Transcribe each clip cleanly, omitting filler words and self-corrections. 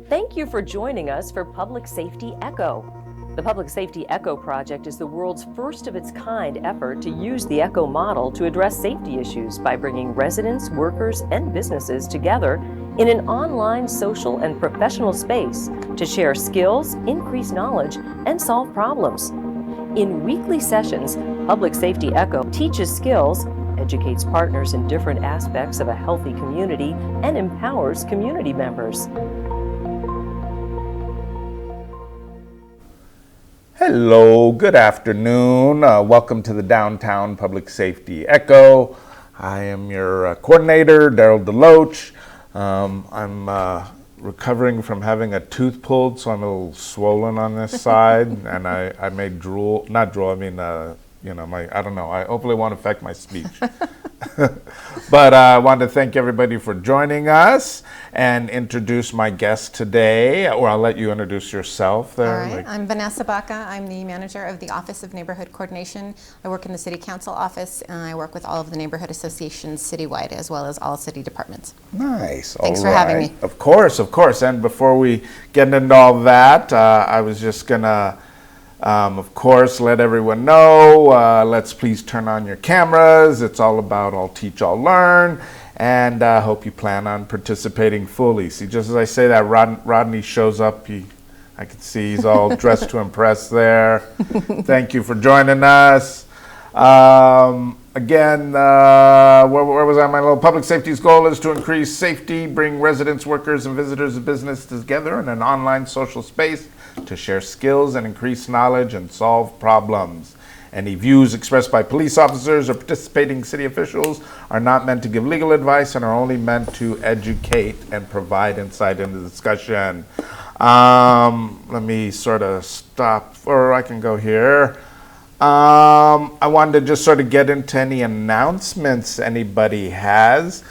Thank you for joining us for Public Safety Echo. The Public Safety Echo project is the world's first of its kind effort to use the Echo model to address safety issues by bringing residents, workers, and businesses together in an online social and professional space to share skills, increase knowledge, and solve problems. In weekly sessions, Public Safety Echo teaches skills, educates partners in different aspects of a healthy community, and empowers community members. Hello, good afternoon. Welcome to the Downtown Public Safety Echo. I am your coordinator, Daryl DeLoach. I'm recovering from having a tooth pulled, so I'm a little swollen on this side, and I may drool, not drool, I mean, I don't know, I hopefully won't affect my speech. But I want to thank everybody for joining us and introduce my guest today, or I'll let you introduce yourself there. All right, I'm Vanessa Baca. I'm the manager of the Office of Neighborhood Coordination. I work in the City Council office, and I work with all of the neighborhood associations citywide, as well as all city departments. Nice. Thanks for having me. Of course. And before we get into all that, I was just going to of course, let everyone know, let's please turn on your cameras. It's all about I'll teach, I'll learn, and I hope you plan on participating fully. See, just as I say that, Rodney shows up. I can see he's all dressed to impress there. Thank you for joining us. Again, where was I? My little public safety's goal is to increase safety, bring residents, workers, and visitors of business together in an online social space to share skills and increase knowledge and solve problems. Any views expressed by police officers or participating city officials are not meant to give legal advice and are only meant to educate and provide insight into the discussion. Let me sort of stop, or I can go here. I wanted to just sort of get into any announcements anybody has.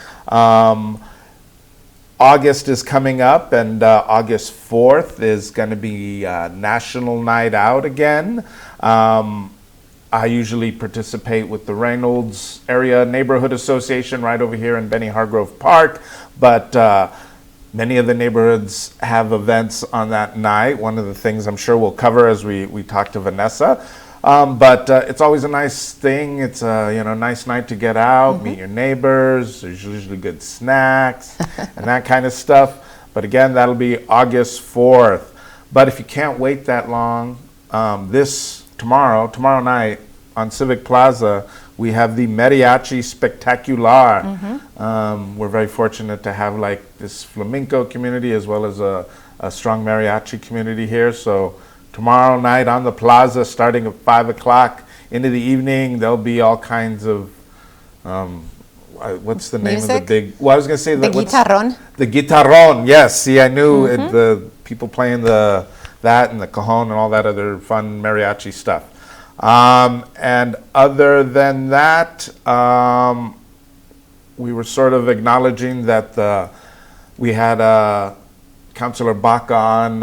August is coming up, and August 4th is going to be National Night Out again. I usually participate with the Reynolds Area Neighborhood Association right over here in Benny Hargrove Park, but many of the neighborhoods have events on that night. One of the things I'm sure we'll cover as we talk to Vanessa. But it's always a nice thing. It's a nice night to get out, meet your neighbors. There's usually good snacks and that kind of stuff. But again, that'll be August 4th. But if you can't wait that long, tomorrow night on Civic Plaza, we have the Mariachi Spectacular. We're very fortunate to have like this flamenco community as well as a strong mariachi community here. So tomorrow night on the plaza, starting at 5 o'clock into the evening, there'll be all kinds of, what's the name of the big, well, I was going to say the guitarron. The guitarron, yes. See, I knew the people playing that and the cajon and all that other fun mariachi stuff. And other than that, we were sort of acknowledging that we had Councilor Baca on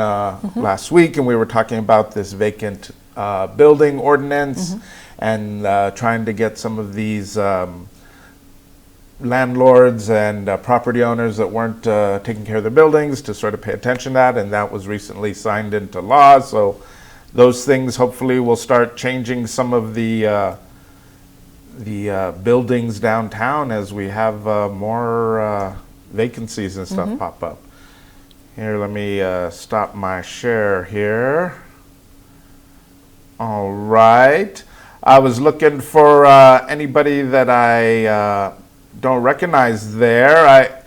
last week, and we were talking about this vacant building ordinance and trying to get some of these landlords and property owners that weren't taking care of their buildings to sort of pay attention to that, and that was recently signed into law. So those things hopefully will start changing some of the buildings downtown as we have more vacancies and stuff pop up. Here, let me stop my share here. All right. I was looking for anybody that I don't recognize there.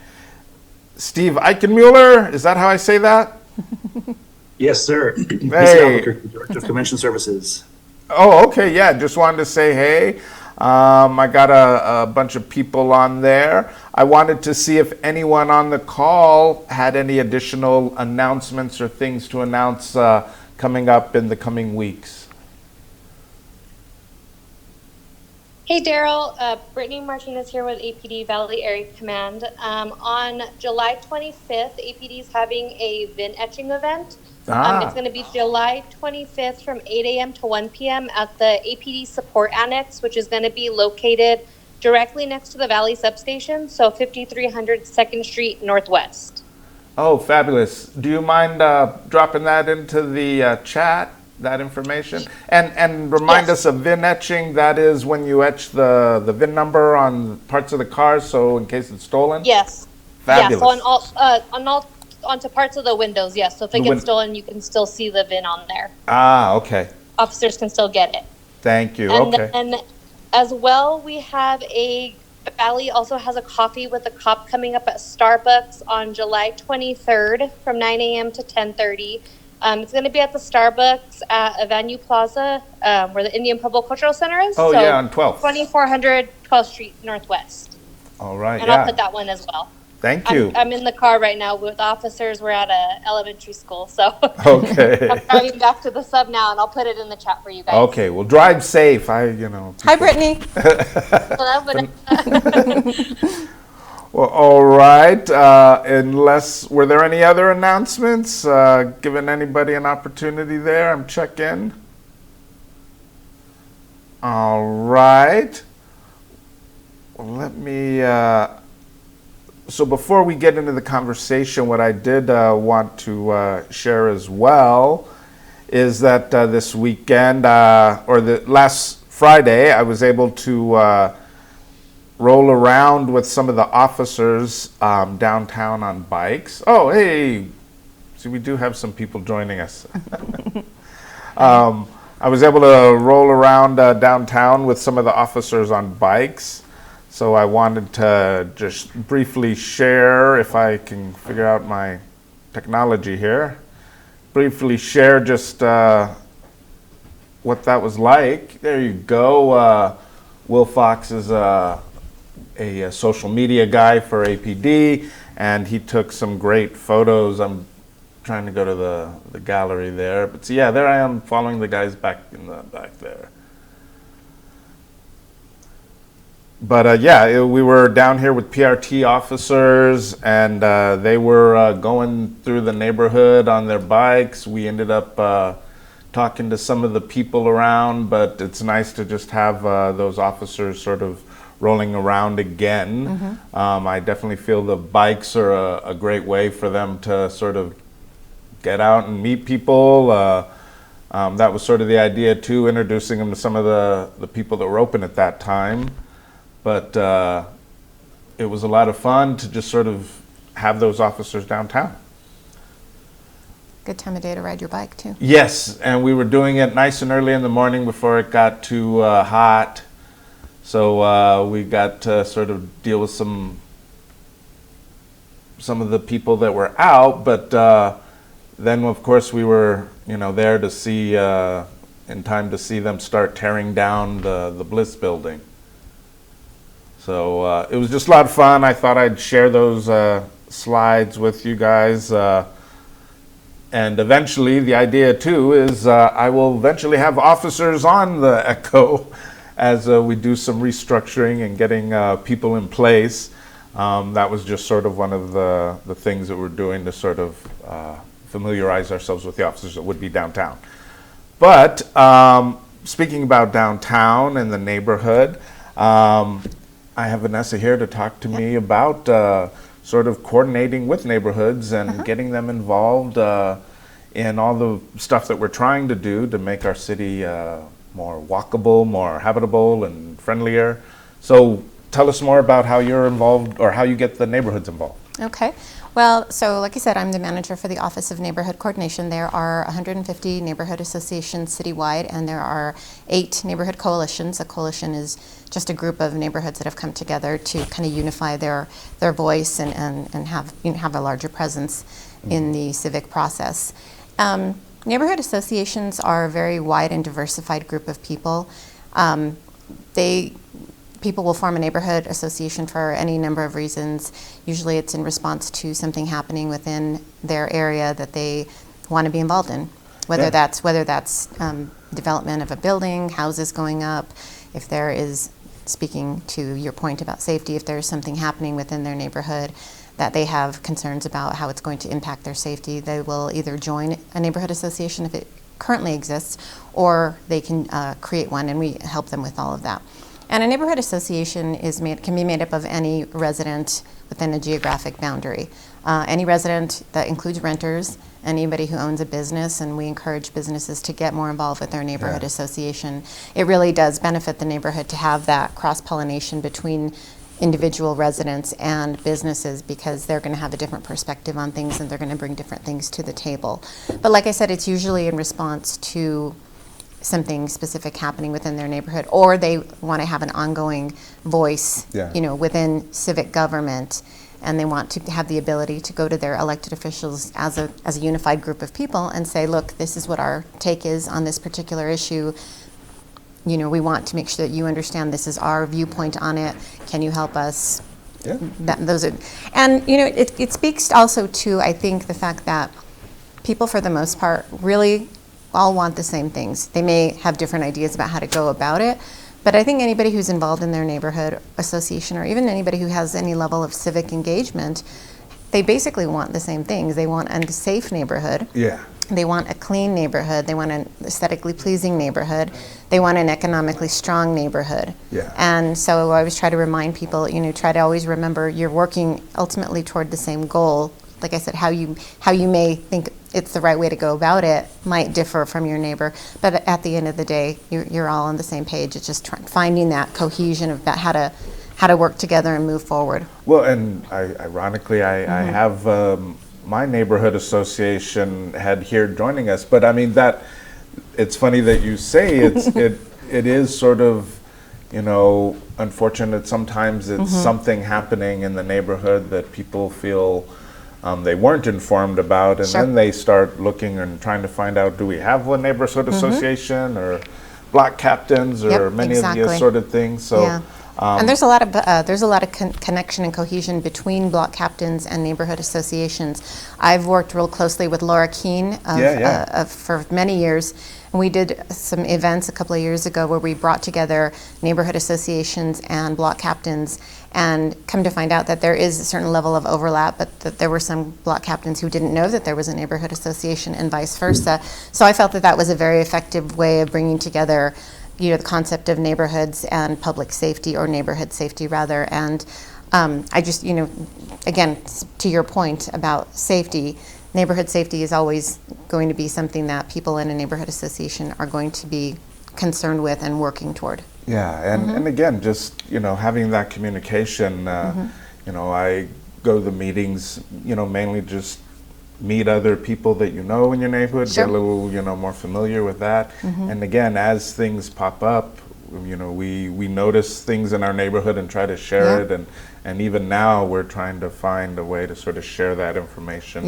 Steve Eichenmuller, is that how I say that? Yes, sir. Hey. Director of Convention Services. Oh, okay, yeah, just wanted to say hey. I got a bunch of people on there. I wanted to see if anyone on the call had any additional announcements or things to announce coming up in the coming weeks. Hey, Daryl. Brittany Martinez here with APD Valley Area Command. On July 25th, APD is having a VIN etching event. It's going to be July 25th from 8 a.m. to 1 p.m. at the APD Support Annex, which is going to be located directly next to the Valley Substation, so 5300 2nd Street Northwest. Oh, fabulous. Do you mind dropping that into the chat, that information? And remind Yes. us of VIN etching. That is when you etch the VIN number on parts of the car, so in case it's stolen? Yes. Fabulous. Yeah, so on all, onto parts of the windows, yes. So if it gets stolen, you can still see the VIN on there. Ah, okay. Officers can still get it. Thank you. And Okay. then as well, we have Valley also has a coffee with a cop coming up at Starbucks on July 23rd from 9 a.m. to 10:30. It's going to be at the Starbucks at Avenue Plaza, where the Indian Public Cultural Center is. Oh, so yeah, on 12th. 2400 12th Street Northwest. All right, And yeah. I'll put that one as well. Thank you. I'm in the car right now with officers. We're at a elementary school, so Okay. I'm driving back to the sub now, and I'll put it in the chat for you guys. Okay, well, drive safe. Hi, people- Brittany. Well, all right. Were there any other announcements? Giving anybody an opportunity there? I'm checking. All right. Well, let me. So before we get into the conversation, what I did want to share as well is that this weekend, or the last Friday, I was able to roll around with some of the officers downtown on bikes. Oh, hey, see, we do have some people joining us. I was able to roll around downtown with some of the officers on bikes. So I wanted to just briefly share, if I can figure out my technology here, briefly share just what that was like. There you go. Will Fox is a social media guy for APD, and he took some great photos. I'm trying to go to the gallery there. But so yeah, there I am following the guys back in the back there. But yeah, we were down here with PRT officers, and they were going through the neighborhood on their bikes. We ended up talking to some of the people around, but it's nice to just have those officers sort of rolling around again. I definitely feel the bikes are a great way for them to sort of get out and meet people. That was sort of the idea too, introducing them to some of the people that were open at that time. But it was a lot of fun to just sort of have those officers downtown. Good time of day to ride your bike, too. Yes, and we were doing it nice and early in the morning before it got too hot. So we got to sort of deal with some of the people that were out. But then, of course, we were there to see, in time to see them start tearing down the Bliss building. So it was just a lot of fun. I thought I'd share those slides with you guys. And eventually, the idea too is I will eventually have officers on the Echo as we do some restructuring and getting people in place. That was just sort of one of the things that we're doing to sort of familiarize ourselves with the officers that would be downtown. But speaking about downtown and the neighborhood, I have Vanessa here to talk to me about sort of coordinating with neighborhoods and getting them involved in all the stuff that we're trying to do to make our city more walkable, more habitable, and friendlier. So tell us more about how you're involved, or how you get the neighborhoods involved. Okay. Well, so like I said, I'm the manager for the Office of Neighborhood Coordination. There are 150 neighborhood associations citywide, and there are 8 neighborhood coalitions. A coalition is just a group of neighborhoods that have come together to kind of unify their voice and have a larger presence in the civic process. Neighborhood associations are a very wide and diversified group of people. People will form a neighborhood association for any number of reasons. Usually it's in response to something happening within their area that they want to be involved in, whether that's development of a building, houses going up, if there is, speaking to your point about safety, if there's something happening within their neighborhood that they have concerns about how it's going to impact their safety, they will either join a neighborhood association if it currently exists, or they can create one, and we help them with all of that. And a neighborhood association can be made up of any resident within a geographic boundary. Any resident, that includes renters, anybody who owns a business, and we encourage businesses to get more involved with their neighborhood association. It really does benefit the neighborhood to have that cross-pollination between individual residents and businesses, because they're going to have a different perspective on things and they're going to bring different things to the table. But like I said, it's usually in response to something specific happening within their neighborhood, or they want to have an ongoing voice, within civic government, and they want to have the ability to go to their elected officials as a unified group of people and say, look, this is what our take is on this particular issue. We want to make sure that you understand this is our viewpoint on it. Can you help us? Yeah. It speaks also to, I think, the fact that people, for the most part, really all want the same things. They may have different ideas about how to go about it, but I think anybody who's involved in their neighborhood association, or even anybody who has any level of civic engagement, they basically want the same things. They want a safe neighborhood. Yeah. They want a clean neighborhood. They want an aesthetically pleasing neighborhood. They want an economically strong neighborhood. Yeah. And so I always try to remind people, try to always remember you're working ultimately toward the same goal. Like I said, how you may think it's the right way to go about it might differ from your neighbor, but at the end of the day, you're all on the same page. It's just finding that cohesion of how to work together and move forward. Well, and ironically, I have my neighborhood association head here joining us, but I mean it's funny that you say it is sort of, unfortunate. Sometimes it's something happening in the neighborhood that people feel they weren't informed about, and then they start looking and trying to find out, do we have a neighborhood association or block captains or many of these sort of things. So. And there's a lot of connection and cohesion between block captains and neighborhood associations. I've worked real closely with Laura Keene for many years. And we did some events a couple of years ago where we brought together neighborhood associations and block captains, and come to find out that there is a certain level of overlap, but that there were some block captains who didn't know that there was a neighborhood association, and vice versa. So I felt that was a very effective way of bringing together the concept of neighborhoods and public safety, or neighborhood safety rather. And I just, again, to your point about safety, neighborhood safety is always going to be something that people in a neighborhood association are going to be concerned with and working toward. Yeah, and again, just, having that communication, I go to the meetings, mainly just meet other people that in your neighborhood, get a little, more familiar with that. And again, as things pop up, we notice things in our neighborhood and try to share it. And even now we're trying to find a way to sort of share that information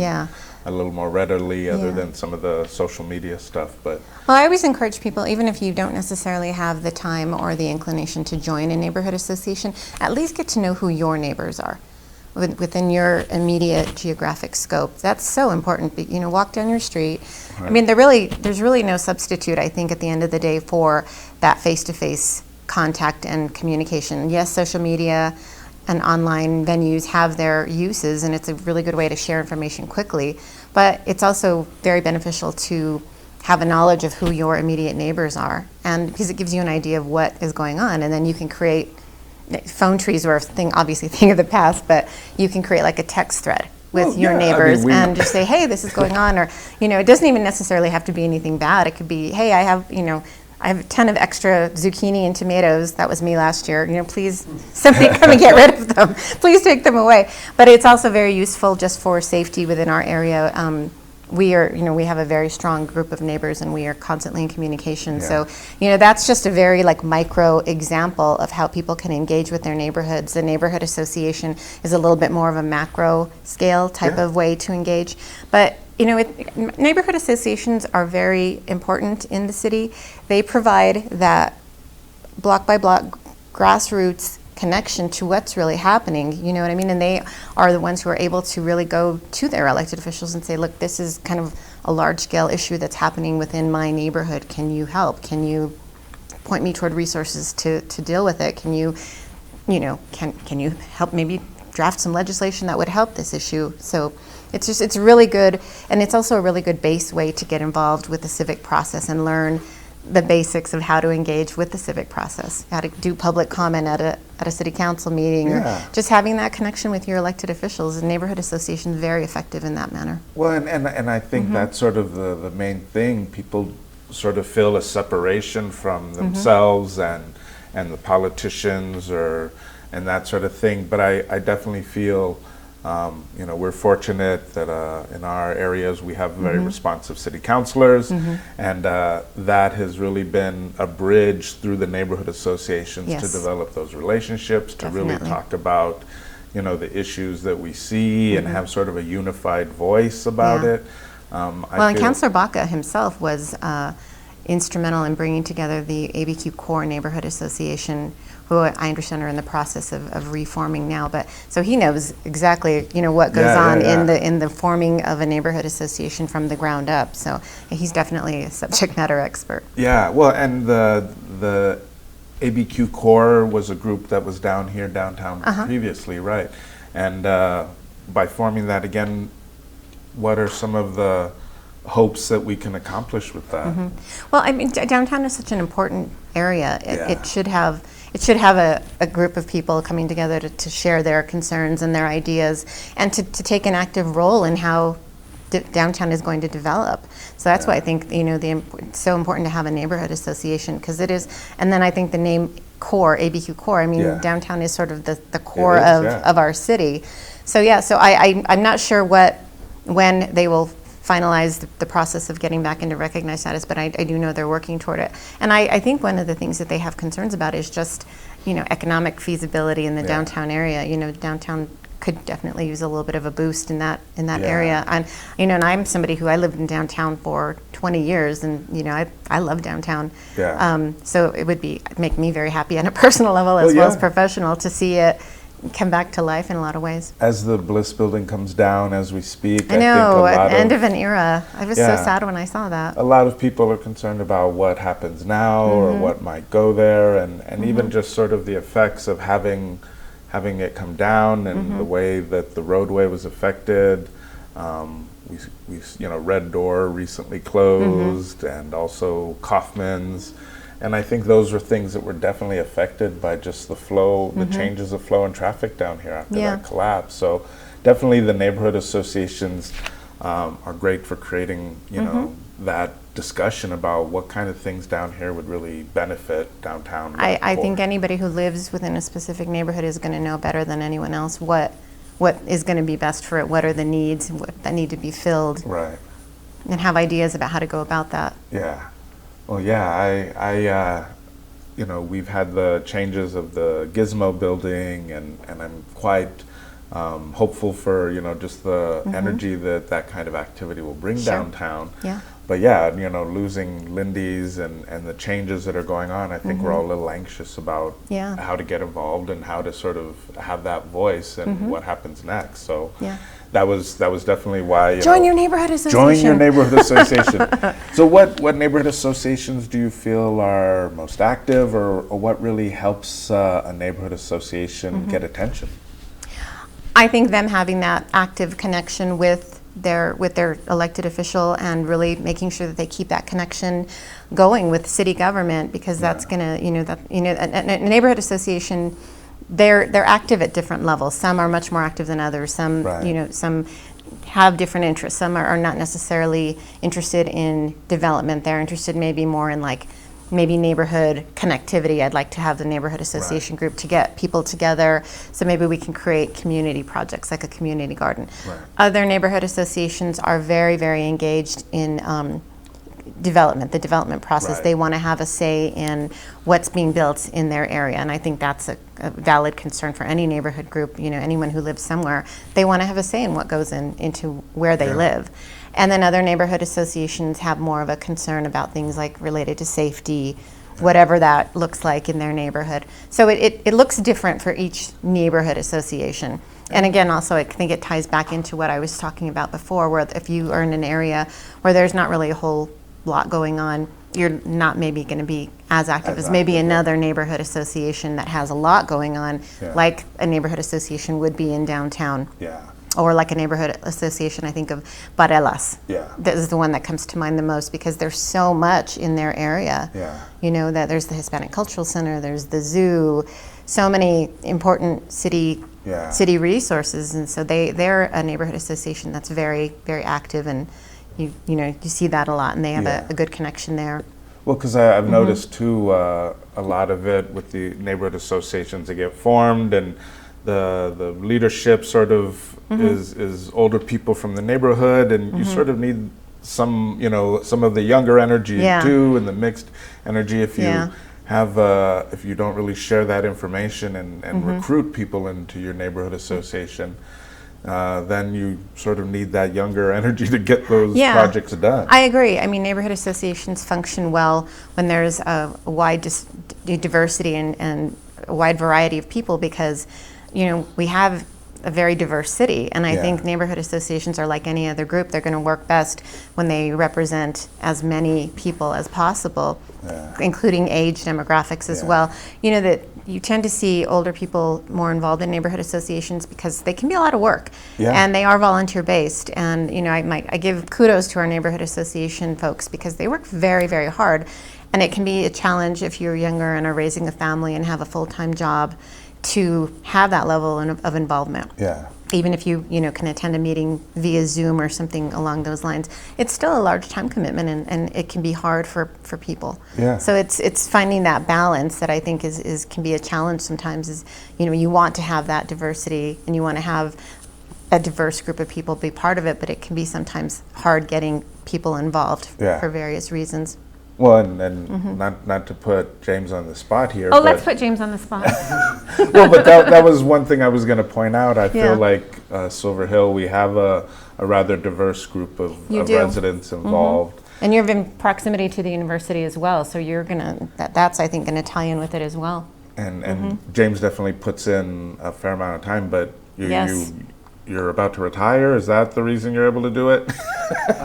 a little more readily, other than some of the social media stuff. But well, I always encourage people, even if you don't necessarily have the time or the inclination to join a neighborhood association, at least get to know who your neighbors are within your immediate geographic scope. That's so important. Walk down your street. Right. I mean, there's really no substitute, I think, at the end of the day, for that face-to-face contact and communication. Yes, social media and online venues have their uses, and it's a really good way to share information quickly, but it's also very beneficial to have a knowledge of who your immediate neighbors are, and because it gives you an idea of what is going on, and then you can create phone trees were obviously a thing of the past, but you can create like a text thread with your neighbors and just say, hey, this is going on, or it doesn't even necessarily have to be anything bad. It could be, hey, I have a ton of extra zucchini and tomatoes. That was me last year. Please, somebody come and get rid of them. Please take them away. But it's also very useful just for safety within our area. We have a very strong group of neighbors, and we are constantly in communication. So, that's just a very micro example of how people can engage with their neighborhoods. The neighborhood association is a little bit more of a macro scale type of way to engage. But, neighborhood associations are very important in the city. They provide that block by block grassroots connection to what's really happening, you know what I mean? And they are the ones who are able to really go to their elected officials and say, look, this is kind of a large scale issue that's happening within my neighborhood. Can you help? Can you point me toward resources to deal with it? Can you help maybe draft some legislation that would help this issue? So it's really good, and it's also a really good base way to get involved with the civic process and learn the basics of how to engage with the civic process, how to do public comment at a city council meeting, Yeah. or just having that connection with your elected officials. And neighborhood association is very effective in that manner. Well, and I think that's sort of the main thing. People sort of feel a separation from themselves and the politicians and that sort of thing. But I definitely feel, we're fortunate that in our areas we have very responsive city councilors, and that has really been a bridge through the neighborhood associations to Yes. develop those relationships, to really Definitely. talk about, the issues that we see and have sort of a unified voice about Yeah. it. Well, and Councilor Baca himself was instrumental in bringing together the ABQ Core Neighborhood Association, who I understand are in the process of reforming now. But so he knows exactly what goes on in the forming of a neighborhood association from the ground up. So he's definitely a subject matter expert. Yeah, well, and the ABQ Core was a group that was downtown previously, right? And by forming that again, what are some of the hopes that we can accomplish with that? Well, I mean, downtown is such an important area. Yeah. It should have a group of people coming together to share their concerns and their ideas, and to take an active role in how downtown is going to develop. So that's why I think it's so important to have a neighborhood association, because it is. And then I think the name Core, ABQ Core. I mean, downtown is sort of the core of our city. So yeah, so I'm not sure when they will finalize the process of getting back into recognized status, but I do know they're working toward it. And I think one of the things that they have concerns about is just, economic feasibility in the downtown area. Downtown could definitely use a little bit of a boost in that area. And and I'm somebody who I lived in downtown for 20 years, and I love downtown. Yeah. So it would make me very happy on a personal level as well as professional to see it come back to life in a lot of ways. As the Bliss building comes down as we speak, I know, think at the end of an era. I was so sad when I saw that. a lot of people are concerned about what happens now or what might go there, and even just sort of the effects of having it come down and the way that the roadway was affected. We Red Door recently closed, and also Kaufman's. And I think those were things that were definitely affected by just the flow, the changes of flow and traffic down here after that collapse. So definitely the neighborhood associations are great for creating, that discussion about what kind of things down here would really benefit downtown. I think anybody who lives within a specific neighborhood is going to know better than anyone else what is going to be best for it, what are the needs that need to be filled, Right. and have ideas about how to go about that. Yeah. Well, yeah, we've had the changes of the Gizmo building, and I'm quite hopeful for, just the energy that kind of activity will bring downtown. Yeah. But yeah, losing Lindy's and the changes that are going on, I think we're all a little anxious about how to get involved and how to sort of have that voice and what happens next. So that was definitely why Join your neighborhood association. Join your neighborhood association. So what neighborhood associations do you feel are most active, or what really helps a neighborhood association get attention? I think them having that active connection with their elected official, and really making sure that they keep that connection going with city government, because that's going to, a neighborhood association, they're active at different levels. Some are much more active than others. Some, some have different interests. Some are not necessarily interested in development. They're interested maybe more in maybe neighborhood connectivity. I'd like to have the neighborhood association group to get people together, so maybe we can create community projects like a community garden. Other neighborhood associations are very, very engaged in the development process. They want to have a say in what's being built in their area, and I think that's a valid concern for any neighborhood group. Anyone who lives somewhere, they want to have a say in what goes into where they live. And then other neighborhood associations have more of a concern about things like related to safety, whatever that looks like in their neighborhood. So it looks different for each neighborhood association. And again, also, I think it ties back into what I was talking about before, where if you are in an area where there's not really a whole lot going on, you're not maybe going to be as active as maybe another neighborhood association that has a lot going on, like a neighborhood association would be in downtown. Yeah. or like a neighborhood association, I think of Barelas. Yeah. That is the one that comes to mind the most because there's so much in their area. Yeah. You know, that there's the Hispanic Cultural Center, there's the zoo, so many important city resources, and so they're a neighborhood association that's very, very active, and you see that a lot, and they have a good connection there. Well, because I've noticed too, a lot of it with the neighborhood associations that get formed, and the leadership sort of is older people from the neighborhood, and you sort of need some of the younger energy too, and the mixed energy. If you have if you don't really share that information and recruit people into your neighborhood association, then you sort of need that younger energy to get those projects done. I agree. I mean, neighborhood associations function well when there's a wide diversity and a wide variety of people, because we have a very diverse city, and I think neighborhood associations are like any other group. They're going to work best when they represent as many people as possible, including age demographics as well. That you tend to see older people more involved in neighborhood associations because they can be a lot of work, and they are volunteer based. And I give kudos to our neighborhood association folks because they work very, very hard, and it can be a challenge if you're younger and are raising a family and have a full-time job to have that level of involvement. Even if you can attend a meeting via Zoom or something along those lines, it's still a large time commitment, and it can be hard for people. So it's finding that balance that I think can be a challenge sometimes. Is you want to have that diversity, and you want to have a diverse group of people be part of it, but it can be sometimes hard getting people involved for various reasons. Well, and not to put James on the spot here. Oh, let's put James on the spot. Well, but that was one thing I was going to point out. I feel like Silver Hill, we have a rather diverse group of residents involved. And you're in proximity to the university as well, so you're that's I think going to tie in with it as well. And James definitely puts in a fair amount of time, but you're about to retire? Is that the reason you're able to do it?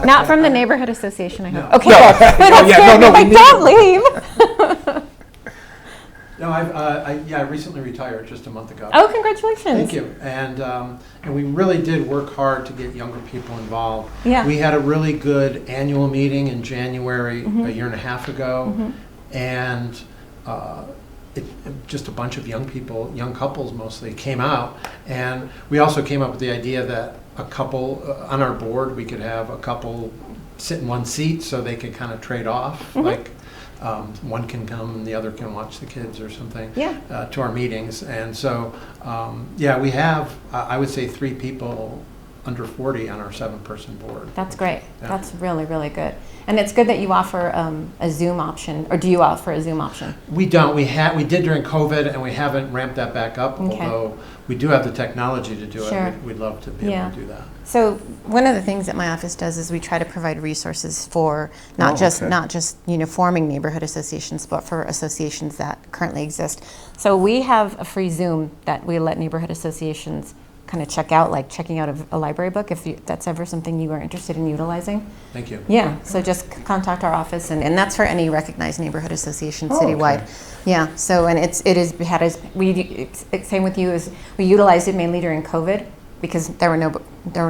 Not from the neighborhood association, I hope. No. Okay, don't leave. No, I recently retired just a month ago. Oh, congratulations. Thank you. And we really did work hard to get younger people involved. Yeah. We had a really good annual meeting in January a year and a half ago, and just a bunch of young people, young couples mostly, came out. And we also came up with the idea that a couple, on our board, we could have a couple sit in one seat so they could kind of trade off. Like one can come and the other can watch the kids or something to our meetings. And so, we have, I would say, 3 people under 40 on our 7-person board. That's great. Yeah. That's really, really good. And it's good that you offer a Zoom option, or do you offer a Zoom option? We don't. We did during COVID, and we haven't ramped that back up, although we do have the technology to do it. We'd love to be able to do that. So one of the things that my office does is we try to provide resources for not just forming neighborhood associations, but for associations that currently exist. So we have a free Zoom that we let neighborhood associations kind of check out, like checking out a library book, if that's ever something you are interested in utilizing. Thank you. Yeah, so just contact our office, and that's for any recognized neighborhood association citywide. Okay. Yeah, so, and same with you, is we utilized it mainly during COVID because there were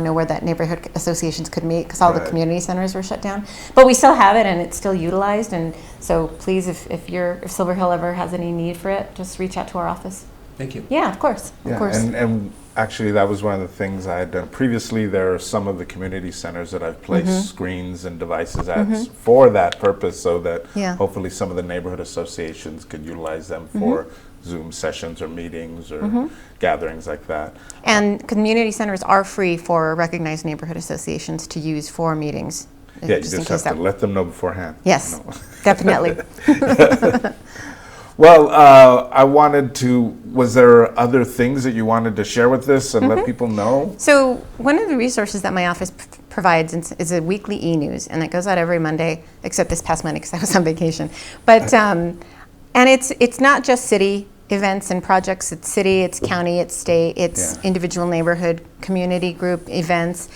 nowhere that neighborhood associations could meet because all the community centers were shut down. But we still have it, and it's still utilized, and so please, if Silver Hill ever has any need for it, just reach out to our office. Thank you. Yeah, of course. Of course. And actually, that was one of the things I had done previously. There are some of the community centers that I've placed screens and devices at for that purpose, so that hopefully some of the neighborhood associations could utilize them for Zoom sessions or meetings or gatherings like that. And community centers are free for recognized neighborhood associations to use for meetings. Yeah, you just have to let them know beforehand. Yes, definitely. Well, was there other things that you wanted to share with this and let people know? So one of the resources that my office provides is a weekly e-news, and it goes out every Monday, except this past Monday because I was on vacation. But and it's not just city events and projects. It's city, it's county, it's state, it's individual neighborhood, community group events,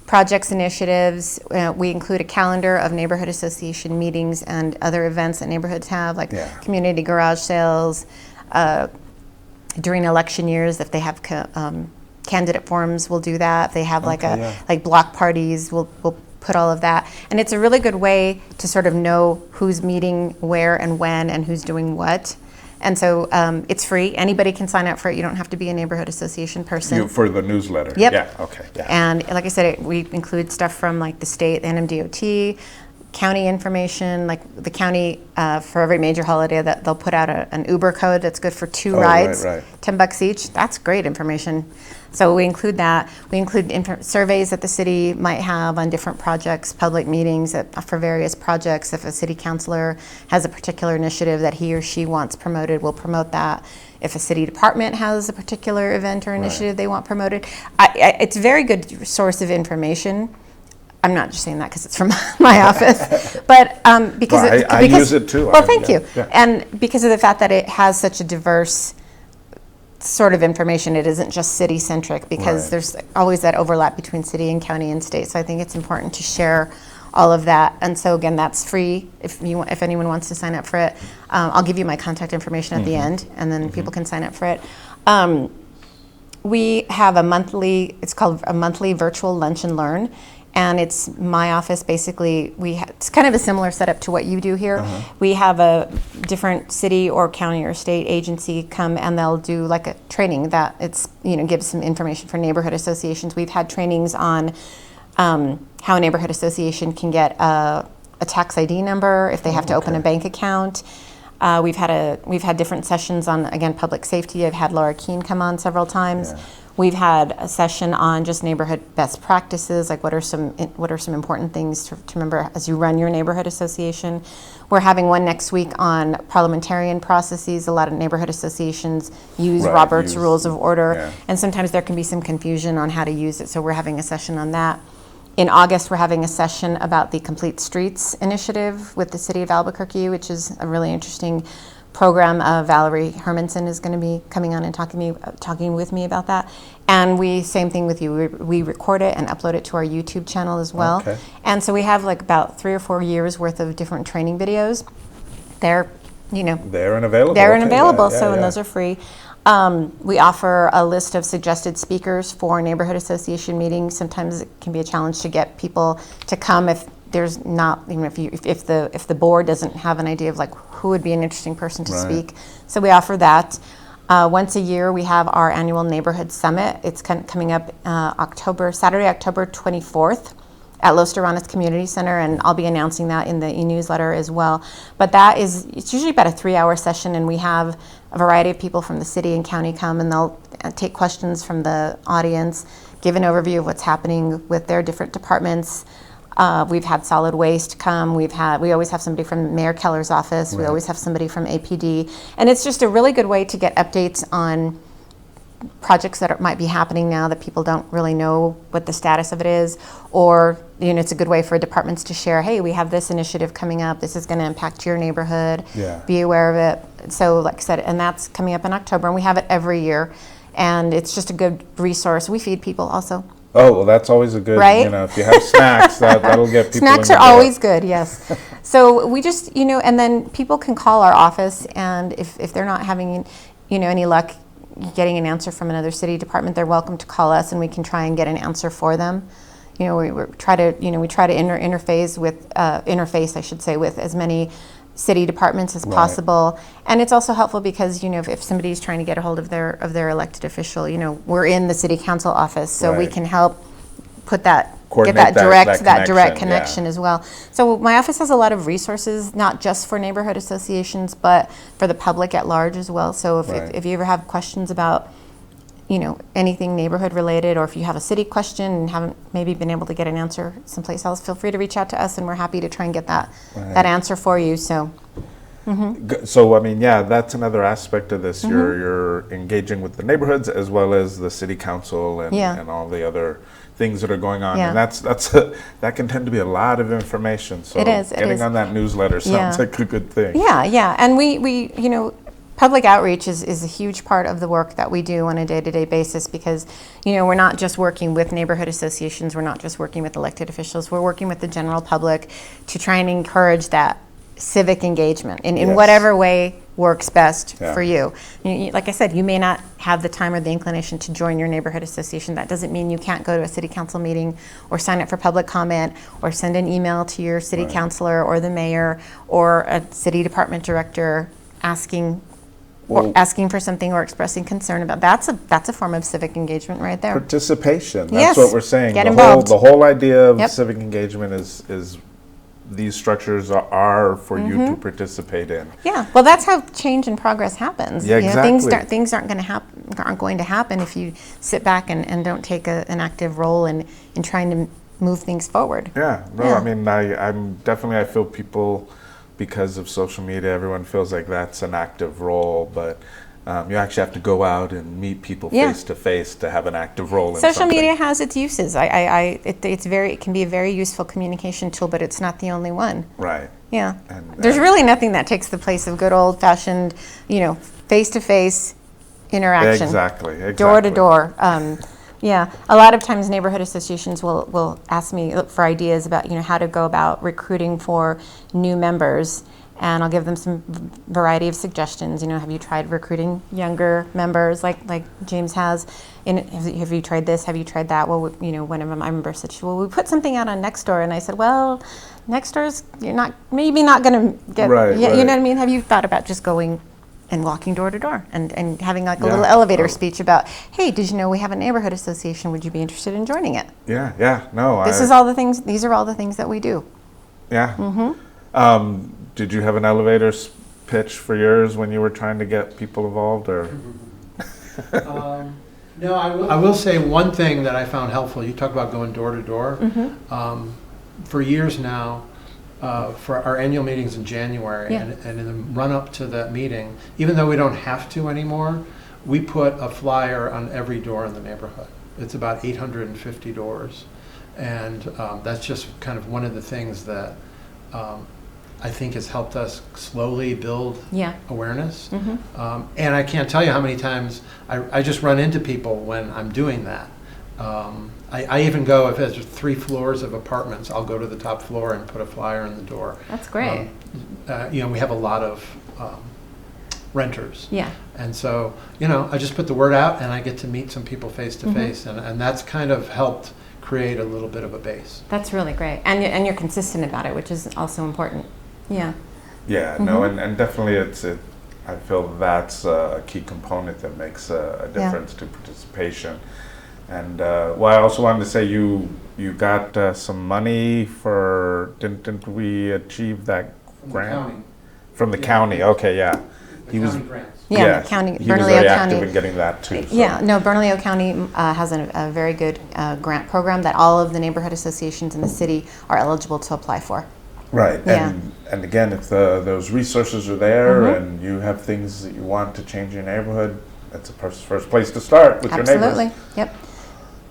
projects, initiatives. We include a calendar of neighborhood association meetings and other events that neighborhoods have, like community garage sales, during election years if they have candidate forums, we'll do that. If they have like Okay, yeah. like block parties, we'll put all of that. And it's a really good way to sort of know who's meeting where and when and who's doing what. And so it's free. Anybody can sign up for it. You don't have to be a neighborhood association person. For the newsletter? Yep. Yeah, okay, yeah. And like I said, we include stuff from like the state, the NMDOT, county information, like the county for every major holiday that they'll put out an Uber code that's good for 2 rides, right. $10 each. That's great information. So we include that. We include surveys that the city might have on different projects, public meetings for various projects. If a city councilor has a particular initiative that he or she wants promoted, we'll promote that. If a city department has a particular event or initiative they want promoted, it's a very good source of information. I'm not just saying that because it's from my office, but because Well, I use it too. Well, thank you. Yeah. And because of the fact that it has such a diverse sort of information, it isn't just city-centric, because Right. there's always that overlap between city and county and state. So I think it's important to share all of that. And so again, that's free if anyone wants to sign up for it. I'll give you my contact information at the end, and then people can sign up for it. We have it's called a monthly virtual lunch and learn. And it's my office, basically. It's kind of a similar setup to what you do here. We have a different city or county or state agency come, and they'll do like a training that gives some information for neighborhood associations. We've had trainings on how a neighborhood association can get a tax ID number if they have to open a bank account. We've had different sessions on, again, public safety. I've had Laura Keene come on several times. Yeah. We've had a session on just neighborhood best practices, like what are some important things to remember as you run your neighborhood association. We're having one next week on parliamentarian processes. A lot of neighborhood associations use Robert's Rules of Order, and sometimes there can be some confusion on how to use it, so we're having a session on that. In August, we're having a session about the Complete Streets initiative with the city of Albuquerque, which is a really interesting program. Valerie Hermanson is going to be coming on and talking with me about that. And same thing with you. We record it and upload it to our YouTube channel as well. Okay. And so we have like about 3 or 4 years worth of different training videos. They're There and available. They're and Okay, available, yeah, so yeah. and those are free. We offer a list of suggested speakers for neighborhood association meetings. Sometimes it can be a challenge to get people to come if there's not, if the board doesn't have an idea of like who would be an interesting person to speak. So we offer that. Once a year, we have our annual neighborhood summit. It's coming up Saturday, October 24th. At Los Terranos Community Center, and I'll be announcing that in the e-newsletter as well. But it's usually about a 3-hour session, and we have a variety of people from the city and county come, and they'll take questions from the audience, give an overview of what's happening with their different departments. We've had solid waste come. We always have somebody from Mayor Keller's office. We always have somebody from APD, and it's just a really good way to get updates on projects that might be happening now that people don't really know what the status of it is, or it's a good way for departments to share, hey, we have this initiative coming up, this is going to impact your neighborhood, be aware of it. So like I said, and that's coming up in October, and we have it every year, and it's just a good resource. We feed people also. Oh, well, that's always a good, Right? if you have snacks, that'll get people Snacks in are the door. always good, yes. So we just, and then people can call our office, and if they're not having, any luck getting an answer from another city department, they're welcome to call us, and we can try and get an answer for them. We try to interface, I should say, with as many city departments as possible. And it's also helpful because, if somebody's trying to get a hold of their elected official, we're in the city council office, so we can help put that, get that direct connection as well. So my office has a lot of resources, not just for neighborhood associations, but for the public at large as well. So if you ever have questions about, anything neighborhood related, or if you have a city question and haven't maybe been able to get an answer someplace else, feel free to reach out to us, and we're happy to try and get that answer for you. So. So, that's another aspect of this. You're engaging with the neighborhoods as well as the city council and all the other things that are going on. And that can tend to be a lot of information. So getting on that newsletter sounds like a good thing. Yeah. And we public outreach is a huge part of the work that we do on a day-to-day basis, because, we're not just working with neighborhood associations, we're not just working with elected officials, we're working with the general public to try and encourage that civic engagement in whatever way works best Yeah. for you. Like I said, you may not have the time or the inclination to join your neighborhood association. That doesn't mean you can't go to a city council meeting or sign up for public comment or send an email to your city councilor or the mayor or a city department director asking for something or expressing concern about. That's a form of civic engagement right there. Participation. That's Yes. what we're saying. Get the involved. The whole idea of Yep. civic engagement is these structures are for you to participate in. Yeah, well, that's how change and progress happens. Yeah, exactly. Things aren't going to happen if you sit back and don't take an active role in trying to move things forward. Yeah, no, Yeah. I mean, I feel people, because of social media, everyone feels like that's an active role, but you actually have to go out and meet people Yeah. face to face to have an active role in Social something. media has its uses. It can be a very useful communication tool, but it's not the only one. Right. Yeah, And- there's and- really nothing that takes the place of good old-fashioned, face-to-face interaction. Exactly. Door to door. Yeah, a lot of times neighborhood associations will ask me look for ideas about how to go about recruiting for new members, and I'll give them some variety of suggestions. Have you tried recruiting younger members like James has? Have you tried this? Have you tried that? Well, one of my members said, "Well, we put something out on Nextdoor," and I said, "Well, Nextdoor's maybe not going to get Right, you know right. what I mean? Have you thought about just going and walking door to door and having like a Yeah. little elevator Oh. speech about, hey, did you know we have a neighborhood association? Would you be interested in joining it? Yeah. No. These are all the things that we do. Yeah. Did you have an elevator pitch for yours when you were trying to get people involved, or? No, I will say one thing that I found helpful. You talk about going door to door. For years now, for our annual meetings in January, Yeah. and in the run up to that meeting, even though we don't have to anymore, we put a flyer on every door in the neighborhood. It's about 850 doors, and that's just kind of one of the things that I think has helped us slowly build Yeah. awareness. And I can't tell you how many times I just run into people when I'm doing that. I even go, if there's 3 floors of apartments, I'll go to the top floor and put a flyer in the door. That's great. We have a lot of renters. Yeah. And so, I just put the word out and I get to meet some people face to face. And that's kind of helped create a little bit of a base. That's really great. And you're consistent about it, which is also important. Yeah. Yeah. No. And definitely, I feel that's a key component that makes a difference to participation. And I also wanted to say you got some money for didn't we achieve that grant from the county? Okay, yeah. The county grants. Yeah, the county, he was Bernalillo very County. active in getting that too. So. Yeah, no, Bernalillo County has a very good grant program that all of the neighborhood associations in the city are eligible to apply for. Right, Yeah. and again, if those resources are there and you have things that you want to change in your neighborhood, that's the first place to start with your neighbors. Absolutely, yep.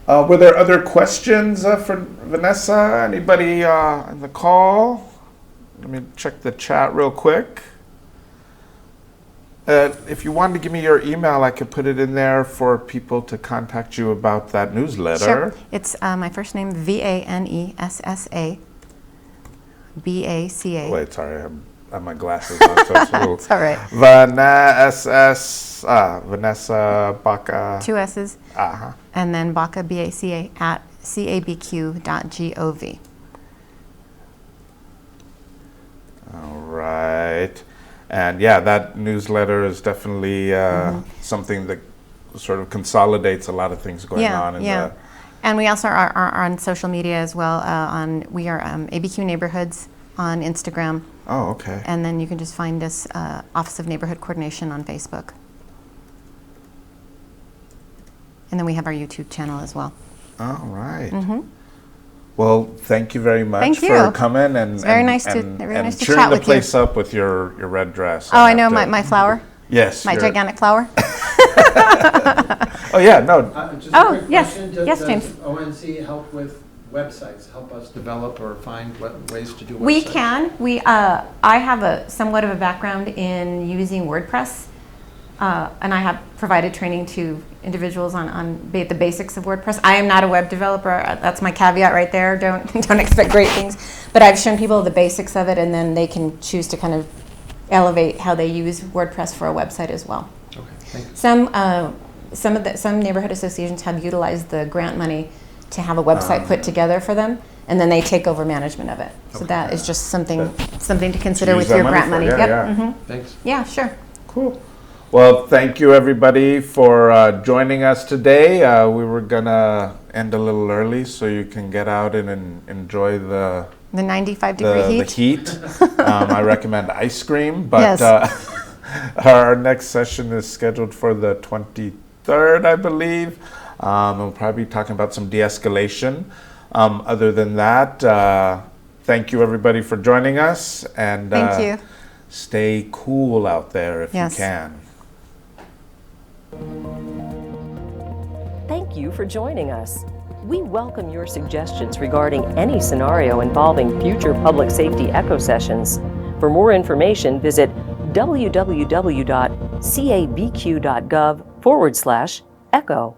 Were there other questions for Vanessa? Anybody in the call? Let me check the chat real quick. If you wanted to give me your email, I could put it in there for people to contact you about that newsletter. Sure. It's my first name, Vanessa Baca. Wait, sorry, I have my glasses on, so it's a little. It's all right. Vanessa Baca. 2 S's. Uh-huh. And then Baca, BACA, at cabq.gov. All right. And yeah, that newsletter is definitely something that sort of consolidates a lot of things going on. In Yeah. And we also are on social media as well. We are ABQ Neighborhoods on Instagram. Oh, okay. And then you can just find us, Office of Neighborhood Coordination on Facebook. And then we have our YouTube channel as well. All right. Well, thank you very much Thank for you. coming and It's very and- nice to- and- very and nice to cheering chat the with you. place up with your red dress. Oh, I have know, to- my flower, Yes. my your- gigantic flower. Oh yeah, no. Just Oh, a quick yes. question. Yes, Does James. ONC help with websites, help us develop or find ways to do websites? We can. I have somewhat of a background in using WordPress, and I have provided training to individuals on the basics of WordPress. I am not a web developer. That's my caveat right there. Don't expect great things. But I've shown people the basics of it, and then they can choose to kind of elevate how they use WordPress for a website as well. Okay, thank you. Some neighborhood associations have utilized the grant money to have a website put together for them, and then they take over management of it. So that is just something to consider use with that your money grant for, money. yeah, Yep. yeah. Mhm. Thanks. Yeah, sure. Cool. Well, thank you everybody for joining us today. We were gonna end a little early so you can get out and enjoy the 95-degree the heat. heat. I recommend ice cream, but Yes. our next session is scheduled for the 23rd, I believe. We'll probably be talking about some de-escalation. Other than that, thank you everybody for joining us, and Thank you. stay cool out there if Yes. you can. Thank you for joining us. We welcome your suggestions regarding any scenario involving future public safety echo sessions. For more information, visit www.cabq.gov/echo.